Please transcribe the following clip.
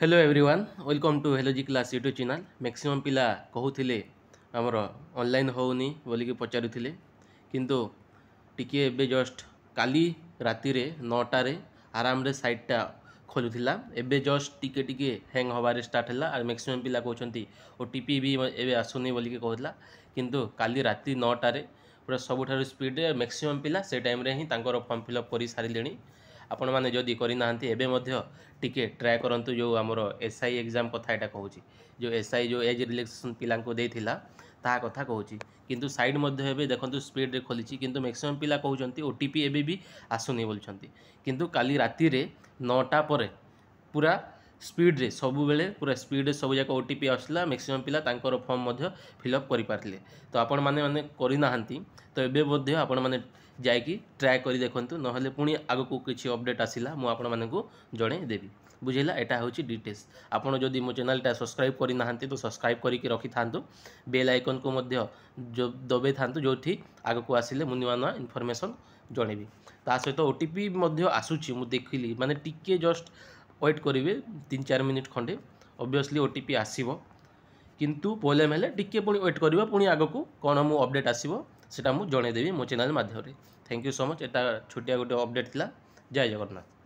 Hello everyone welcome to hello G class YouTube channel maximum पिला कहूले आमर online होनी बोलिकी पचारुले किंतु टिके एबे जस्ट काली राति रे 9टारे आराम रे साइटटा खोलुला एबे जस्ट टिके टिके हैंग हबार स्टार्ट है और मैक्सिमम पिला कहते ओटीपी भी एबे आसुनी बोलिकी कहला किंतु काली राति 9टारे पूरा सबुठार स्पीड मैक्सिमम पिला से टाइम रे ही तांकर फॉर्म फिलअप कर सारे आपण मैंने जदि करना टिके ट्राए करंतु जो आमर एसआई एग्जाम कथा यहाँ कहूँ जो एसआई जो एज रिलैक्सेशन पिला देता ता कथा कहूँ किंतु साइड मध्य देखो स्पीड रे खोली किंतु मैक्सिमम पिला कहते ओटीपी एबे भी आसुनी बोलछंती किंतु काली राति रे 9टा पर पूरा स्पीड रे सबु बेले पूरा स्पीड रे सब जाक ओटीपी आसला मैक्सिमम पिला तांकर फॉर्म मध्य फिलअप करि पारथिले तो आपण माने माने करि नाहंती तो एबे मध्य आपण माने जाइकी ट्राए करी देखंतु नहले पुणी आगको किसी अपडेट आसिला मु आपण मानकु जणे देबी बुझेला एटा होची डिटेल्स आपण जदि मो चैनलटा सब्सक्राइब करि नाहंती तो सब्सक्राइब करिके रखि थांतु बेल आइकन को मध्य जो दबे थांतु जोठी आगको आसिले मु नुआ नुआ इनफॉरमेशन जणेबी ता सहित ओटीपी मध्य आसुची मु देखिली माने टिके जस्ट वेट करेंगे 3-4 मिनिट खंडे ऑब्वियसली ओटीपी आसीबो किंतु प्रॉब्लम है टिके पुणी वेट करवा पुणी आगको कौन मु अपडेट आसीबो सेटा मु जणेदेवी मो चैनल माध्यम थैंक यू सो मच एटा छोटिया गोटे अपडेट थिला जय जगन्नाथ।